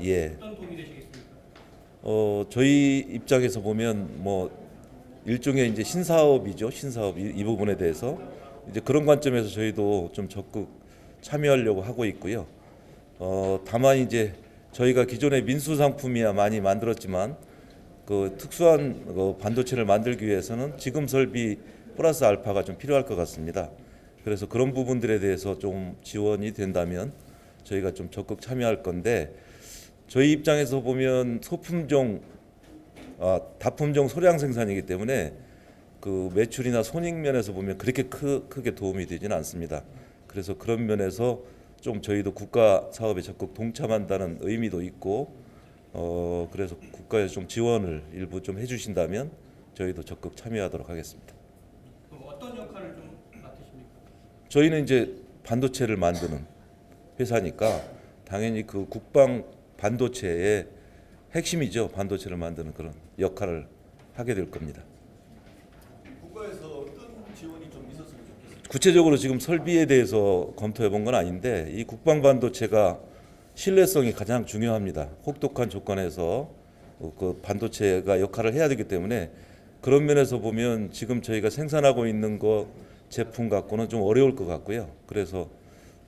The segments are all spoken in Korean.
예. 어떤 도움이 되시겠습니까? 저희 입장에서 보면 뭐 일종의 이제 신사업이죠. 신사업 이 부분에 대해서 이제 그런 관점에서 저희도 좀 적극 참여하려고 하고 있고요. 다만 이제 저희가 기존의 민수 상품이야 많이 만들었지만 그 특수한 반도체를 만들기 위해서는 지금 설비 플러스 알파가 좀 필요할 것 같습니다. 그래서 그런 부분들에 대해서 좀 지원이 된다면 저희가 좀 적극 참여할 건데 저희 입장에서 보면 다품종 소량 생산이기 때문에 그 매출이나 손익면에서 보면 그렇게 크게 도움이 되지는 않습니다. 그래서 그런 면에서 좀 저희도 국가 사업에 적극 동참한다는 의미도 있고 그래서 국가에서 좀 지원을 일부 좀 해주신다면 저희도 적극 참여하도록 하겠습니다. 그럼 어떤 역할을 좀 맡으십니까? 저희는 이제 반도체를 만드는 회사니까 당연히 그 국방 반도체의 핵심이죠. 반도체를 만드는 그런 역할을 하게 될 겁니다. 국가에서 어떤 지원이 좀 있었으면 좋겠어요. 구체적으로 지금 설비에 대해서 검토해 본 건 아닌데 이 국방 반도체가 신뢰성이 가장 중요합니다. 혹독한 조건에서 그 반도체가 역할을 해야 되기 때문에 그런 면에서 보면 지금 저희가 생산하고 있는 거 제품 갖고는 좀 어려울 것 같고요. 그래서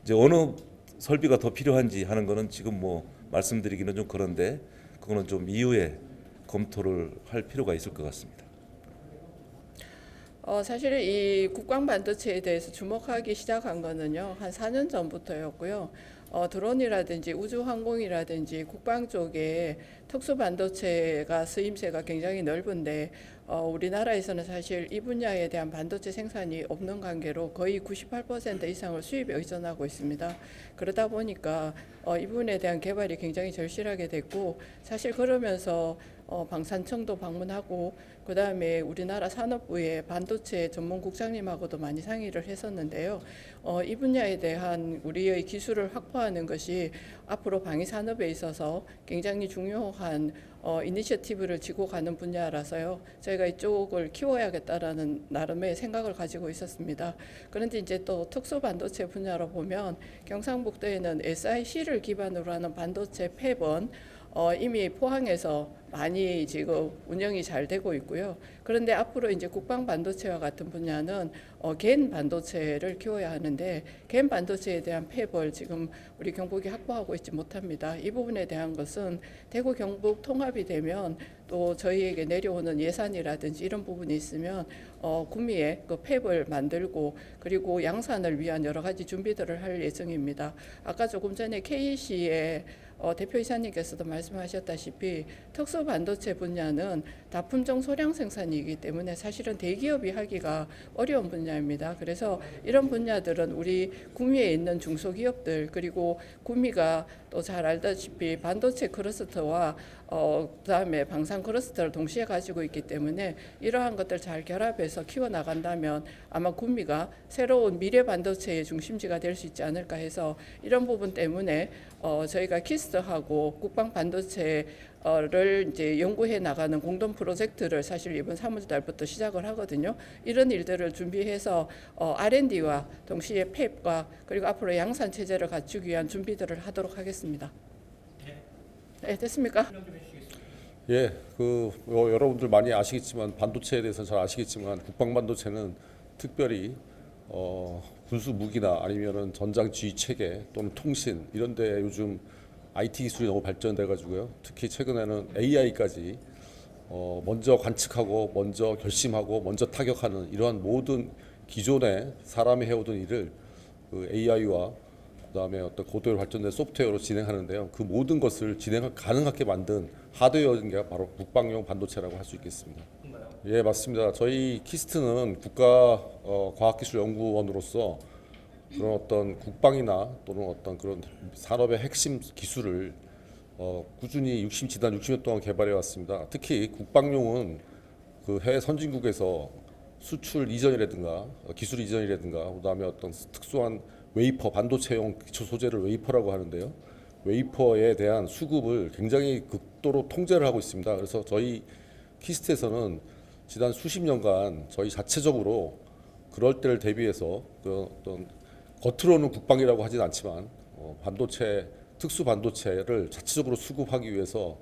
이제 어느 설비가 더 필요한지 하는 거는 지금 뭐 말씀드리기는 좀 그런데 그거는 좀 이후에 검토를 할 필요가 있을 것 같습니다. 사실 이 국방 반도체에 대해서 주목하기 시작한 거는요, 한 4년 전부터였고요. 드론이라든지 우주항공이라든지 국방 쪽에 특수 반도체가 쓰임새가 굉장히 넓은데 우리나라에서는 사실 이 분야에 대한 반도체 생산이 없는 관계로 거의 98% 이상을 수입에 의존하고 있습니다. 그러다 보니까 이 부분에 대한 개발이 굉장히 절실하게 됐고 사실 그러면서 방산청도 방문하고 그다음에 우리나라 산업부의 반도체 전문 국장님하고도 많이 상의를 했었는데요. 이 분야에 대한 우리의 기술을 확보하는 것이 앞으로 방위 산업에 있어서 굉장히 중요한 이니셔티브를 지고 가는 분야라서요. 저희가 이쪽을 키워야겠다라는 나름의 생각을 가지고 있었습니다. 그런데 이제 또 특수 반도체 분야로 보면 경상북도에는 SIC를 기반으로 하는 반도체 팹은 이미 포항에서 많이 지금 운영이 잘 되고 있고요. 그런데 앞으로 이제 국방 반도체와 같은 분야는 갠 반도체를 키워야 하는데 갠 반도체에 대한 팹을 지금 우리 경북이 확보하고 있지 못합니다. 이 부분에 대한 것은 대구 경북 통합이 되면 또 저희에게 내려오는 예산이라든지 이런 부분이 있으면 구미에 그 팹을 만들고 그리고 양산을 위한 여러 가지 준비들을 할 예정입니다. 아까 조금 전에 KEC의 대표이사님께서도 말씀하셨다시피 특수 반도체 분야는 다품종 소량 생산이기 때문에 사실은 대기업이 하기가 어려운 분야입니다. 그래서 이런 분야들은 우리 구미에 있는 중소기업들 그리고 구미가 또 잘 알다시피 반도체 클러스터와 그다음에 방산 클러스터를 동시에 가지고 있기 때문에 이러한 것들 잘 결합해서 키워 나간다면 아마 구미가 새로운 미래 반도체의 중심지가 될 수 있지 않을까 해서 이런 부분 때문에 저희가 키스트하고 국방 반도체를 이제 연구해 나가는 공동 프로젝트를 사실 이번 3월 달부터 시작을 하거든요. 이런 일들을 준비해서 R&D와 동시에 팹과 그리고 앞으로 양산 체제를 갖추기 위한 준비들을 하도록 하겠습니다. 네, 됐습니까? 예, 여러분들 많이 아시겠지만 반도체에 대해서 잘 아시겠지만 국방 반도체는 특별히 군수 무기나 아니면은 전장 지휘 체계 또는 통신 이런데 요즘 IT 기술이 너무 발전돼 가지고요. 특히 최근에는 AI까지 먼저 관측하고 먼저 결심하고 먼저 타격하는 이러한 모든 기존에 사람이 해오던 일을 그 AI와 그다음에 어떤 고도로 발전된 소프트웨어로 진행하는데요. 그 모든 것을 진행 가능하게 만든 하드웨어가 바로 국방용 반도체라고 할 수 있겠습니다. 예, 맞습니다. 저희 키스트는 국가 과학기술연구원으로서 그런 어떤 국방이나 또는 어떤 그런 산업의 핵심 기술을 꾸준히 지난 60년 동안 개발해 왔습니다. 특히 국방용은 그 해외 선진국에서 수출 이전이라든가 기술 이전이라든가 그다음에 어떤 특수한 웨이퍼 반도체용 기초 소재를 웨이퍼라고 하는데요. 웨이퍼에 대한 수급을 굉장히 극도로 통제를 하고 있습니다. 그래서 저희 키스트에서는 지난 수십 년간 저희 자체적으로 그럴 때를 대비해서 그 어떤 겉으로는 국방이라고 하진 않지만 반도체 특수 반도체를 자체적으로 수급하기 위해서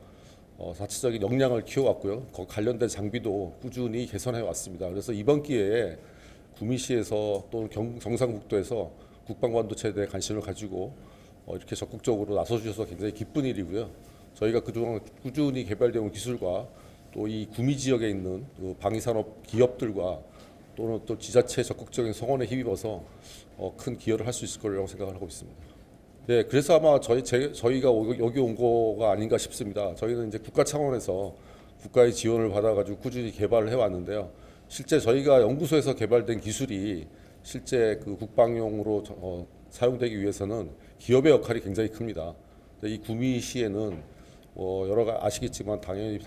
자체적인 역량을 키워왔고요. 관련된 장비도 꾸준히 개선해 왔습니다. 그래서 이번 기회에 구미시에서 또는 경상북도에서 국방반도체에 대해 관심을 가지고 이렇게 적극적으로 나서주셔서 굉장히 기쁜 일이고요. 저희가 그동안 꾸준히 개발되어 온 기술과 또 이 구미 지역에 있는 그 방위산업 기업들과 또는 또 지자체 적극적인 성원에 힘입어서 큰 기여를 할 수 있을 거라고 생각을 하고 있습니다. 네, 그래서 아마 저희가 여기 온 거가 아닌가 싶습니다. 저희는 이제 국가 차원에서 국가의 지원을 받아가지고 꾸준히 개발을 해왔는데요. 실제 저희가 연구소에서 개발된 기술이 실제 그 국방용으로 사용되기 위해서는 기업의 역할이 굉장히 큽니다. 이 구미시에는 아시겠지만 당연히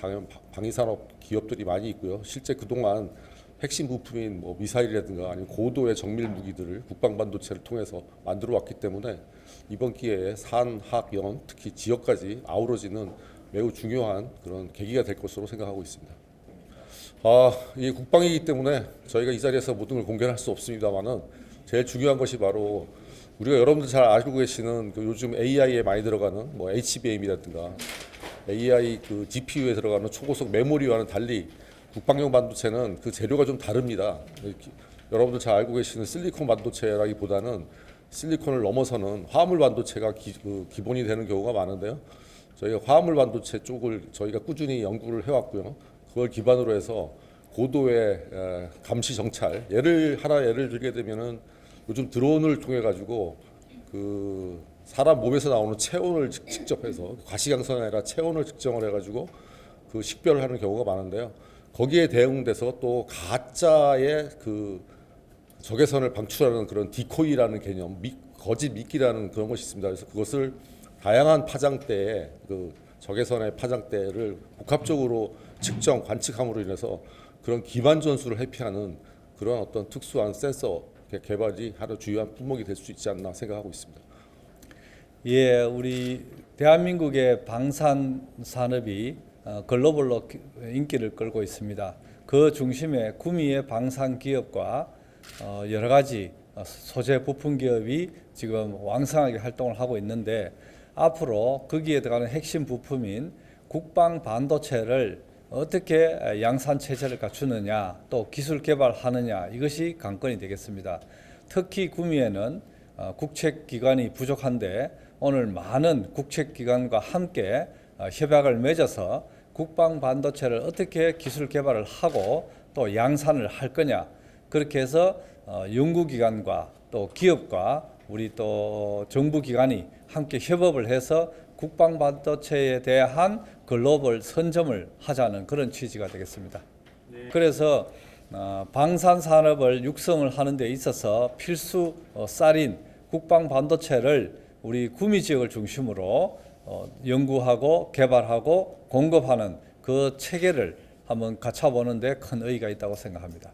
방위산업 기업들이 많이 있고요. 실제 그동안 핵심 부품인 미사일이라든가 아니면 고도의 정밀 무기들을 국방반도체를 통해서 만들어 왔기 때문에 이번 기회에 산, 학, 연 특히 지역까지 아우러지는 매우 중요한 그런 계기가 될 것으로 생각하고 있습니다. 이게 국방이기 때문에 저희가 이 자리에서 모든 걸 공개할 수 없습니다만은 제일 중요한 것이 바로 우리가 여러분들 잘 알고 계시는 그 요즘 AI에 많이 들어가는 HBM이라든가 AI 그 GPU에 들어가는 초고속 메모리와는 달리 국방용 반도체는 그 재료가 좀 다릅니다. 여러분들 잘 알고 계시는 실리콘 반도체라기보다는 실리콘을 넘어서는 화합물 반도체가 기본이 되는 경우가 많은데요. 저희가 화합물 반도체 쪽을 저희가 꾸준히 연구를 해왔고요. 그걸 기반으로 해서 고도의 감시 정찰 예를 들게 되면은 요즘 드론을 통해 가지고 그 사람 몸에서 나오는 체온을 직접 해서 과시광선이 아니라 체온을 측정을 해가지고 그 식별을 하는 경우가 많은데요. 거기에 대응돼서 또 가짜의 그 적외선을 방출하는 그런 디코이라는 개념, 거짓 미끼라는 그런 것이 있습니다. 그래서 그것을 다양한 파장대에 그 적외선의 파장대를 복합적으로 측정, 관측함으로 인해서 그런 기반 전술을 회피하는 그런 어떤 특수한 센서 개발이 하나 주요한 품목이 될 수 있지 않나 생각하고 있습니다. 예, 우리 대한민국의 방산 산업이 글로벌로 인기를 끌고 있습니다. 그 중심에 구미의 방산 기업과 여러 가지 소재 부품 기업이 지금 왕성하게 활동을 하고 있는데 앞으로 거기에 들어가는 핵심 부품인 국방 반도체를 어떻게 양산 체제를 갖추느냐 또 기술 개발하느냐 이것이 관건이 되겠습니다. 특히 구미에는 국책기관이 부족한데 오늘 많은 국책기관과 함께 협약을 맺어서 국방 반도체를 어떻게 기술 개발을 하고 또 양산을 할 거냐 그렇게 해서 연구기관과 또 기업과 우리 또 정부기관이 함께 협업을 해서 국방 반도체에 대한 글로벌 선점을 하자는 그런 취지가 되겠습니다. 그래서 방산 산업을 육성을 하는 데 있어서 필수 쌀인 국방 반도체를 우리 구미 지역을 중심으로 연구하고 개발하고 공급하는 그 체계를 한번 갖춰보는 데 큰 의의가 있다고 생각합니다.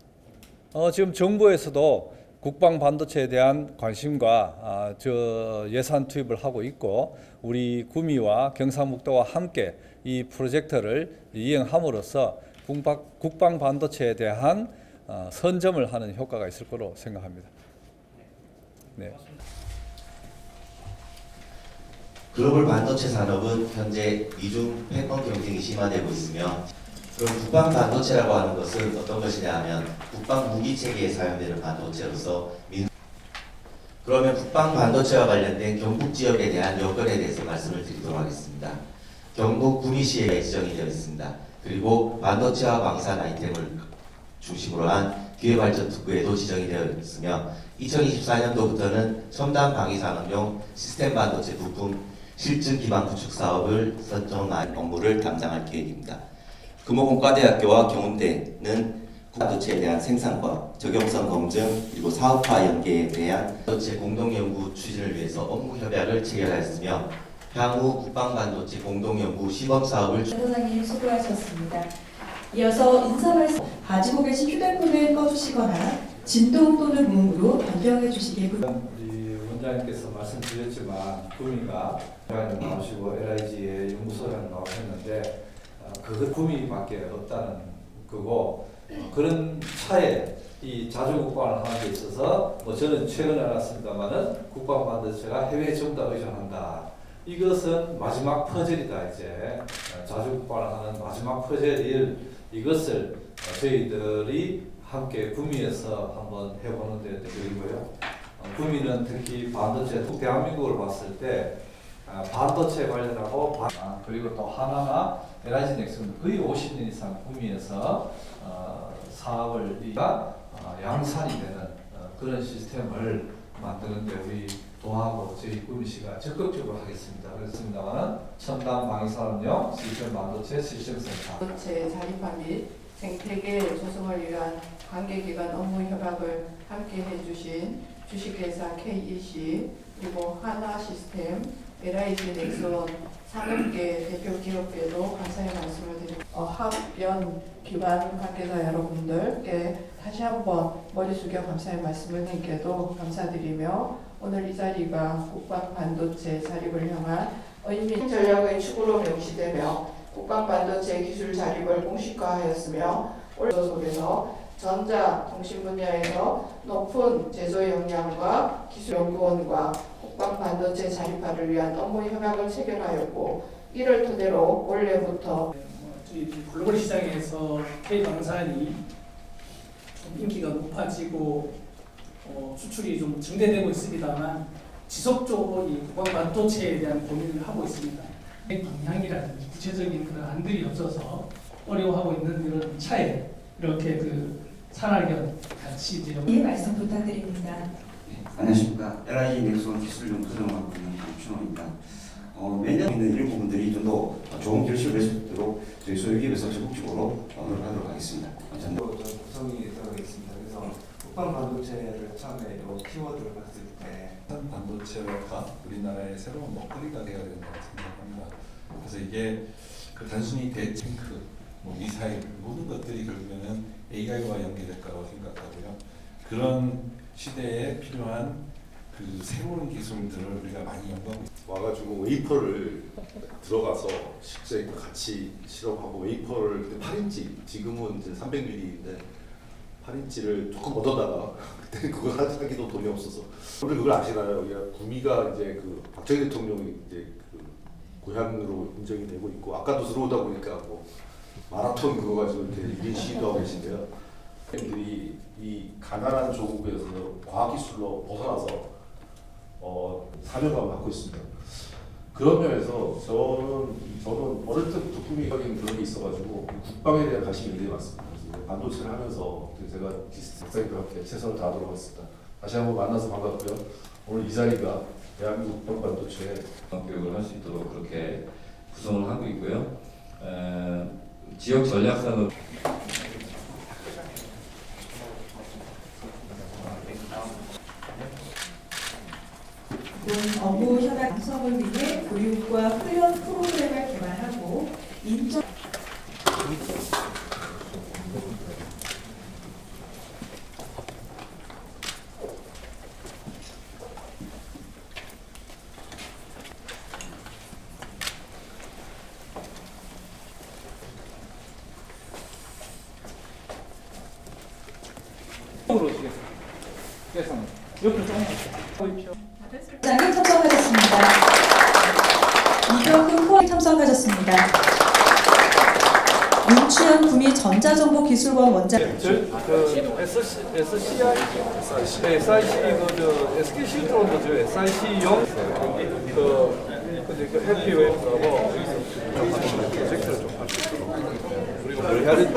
지금 정부에서도 국방 반도체에 대한 관심과 예산 투입을 하고 있고 우리 구미와 경상북도와 함께 이 프로젝트를 이행함으로써 국방 반도체에 대한 선점을 하는 효과가 있을 거로 생각합니다. 네. 글로벌 반도체 산업은 현재 미중 패권 경쟁이 심화되고 있으며 그럼 국방 반도체라고 하는 것은 어떤 것이냐 하면 국방 무기 체계에 사용되는 반도체로서 그러면 국방 반도체와 관련된 경북 지역에 대한 여건에 대해서 말씀을 드리도록 하겠습니다. 경북 구미시에 지정이 되어 있습니다. 그리고 반도체와 방산 아이템을 중심으로 한 기회발전 특구에도 지정이 되어 있으며 2024년도부터는 첨단 방위산업용 시스템 반도체 부품 실증 기반 구축 사업을 선정한 업무를 담당할 계획입니다. 금호공과대학교와 경운대는 반도체에 대한 생산과 적용성 검증 그리고 사업화 연계에 대한 반도체 공동연구 추진을 위해서 업무 협약을 체결하였으며 향후 국방반도체 공동연구 시범사업을 센터장님 수고하셨습니다. 이어서 인사 말씀 가지고 계신 휴대폰을 꺼주시거나 진동 또는 무음으로 변경해 주시길 부탁드립니다. 우리 원장님께서 말씀드렸지만 구미가 나오시고 LIG의 연구소장 나오고 했는데 그것 구미밖에 없다는 거고 그런 차에 이 자주 국방을 하는 데 있어서 저는 최근에 알았습니다만은 국방 반도체가 해외 정답 의존한다. 이것은 마지막 퍼즐이다. 이제 자주국방을 하는 마지막 퍼즐일 이것을 저희들이 함께 구미에서 한번 해보는 데 드리고요. 구미는 특히 반도체, 대한민국을 봤을 때 반도체 관련하고 그리고 또 하나나 LIG 넥슨은 거의 50년 이상 구미에서 사업을 양산이 되는 그런 시스템을 만드는데 우리 도하고 저희 구미시가 적극적으로 하겠습니다. 그렇습니다만 첨단 방위산업용 시스템 반도체 시스템센터 반도체 자립화 및 생태계 조성을 위한 관계기관 업무 협약을 함께 해주신 주식회사 KEC 그리고 하나시스템, LIG 넥슨 산업계 대표 기업계도 감사의 말씀을 드립니다. 학연 기관 관계자 여러분들께 다시 한번 머리 숙여 감사의 말씀을 드리게도 감사드리며 오늘 이 자리가 국방 반도체 자립을 향한 의미 전략의 축으로 명시되며 국방 반도체 기술 자립을 공식화하였으며 올 속에서 전자 통신 분야에서 높은 제조 역량과 기술 연구원과 국방 반도체 자립화를 위한 업무 협약을 체결하였고 이를 토대로 올해부터 저희 글로벌 시장에서 K 방산이 좀 인기가 높아지고 수출이 좀 증대되고 있습니다만 지속적으로 이 국방 반도체에 대한 고민을 하고 있습니다. 방향이라든지 구체적인 그런 안들이 없어서 어려워하고 있는 이런 차에 이렇게 산학연 같이 이제 말씀 부탁드립니다. 안녕하십니까. LIG 넥슨 기술용 조정을 하고 있는 강춘호입니다. 매년 있는 일부분들이 좀 더 좋은 결실을 낼 수 있도록 저희 소유기업에서 적극적으로 노력하도록 하겠습니다. 감사합니다. 구성이 들어가 있습니다. 그래서 국방 반도체를 처음에 이 키워드를 봤을 때 반도체가 우리나라의 새로운 먹거리가 되어야 된다고 생각합니다. 그래서 이게 단순히 대탱크, 미사일 모든 것들이 결국에는 AI와 연계될 거라고 생각하고요. 그런 시대에 필요한 새로운 기술들을 우리가 많이 연구하고 있습니다. 와가지고 웨이퍼를 들어가서 실제 같이 실험하고 웨이퍼를 그때 8인치 지금은 이제 300mm인데 8인치를 조금 얻어다가 그때 그거 하기도 돈이 없어서 오늘 그걸 아시나요? 우리가 구미가 이제 박정희 대통령이 이제 고향으로 인정이 되고 있고 아까도 들어오다 보니까 마라톤 그거 가지고 이렇게 1인 시위도 하고 계신데요. 들이 이 가난한 조국에서 과학기술로 벗어나서 사명감을 갖고 있습니다. 그런 면에서 저는 어릴 때부터 꿈이적인 그런 게 있어가지고 국방에 대한 관심이 굉장히 많습니다. 그래서 반도체를 하면서 제가 박사님과 함께 최선을 다하도록 하겠습니다. 다시 한번 만나서 반갑고요. 오늘 이 자리가 대한민국 국방 반도체 교육을 할 수 있도록 그렇게 구성을 하고 있고요. 지역 전략산업 업무 협약 구성을 위해 교육과 훈련 프로그램을 개발하고 인적 장에 참석하셨습니다. 이병근 포에 참석하셨습니다. 윤추현 구미 전자정보기술원 원장. SK 실트론도 SIC용 해피웨이브라고 프로젝트를 좀 할 수 있도록 우리가 뭘 해야 되지?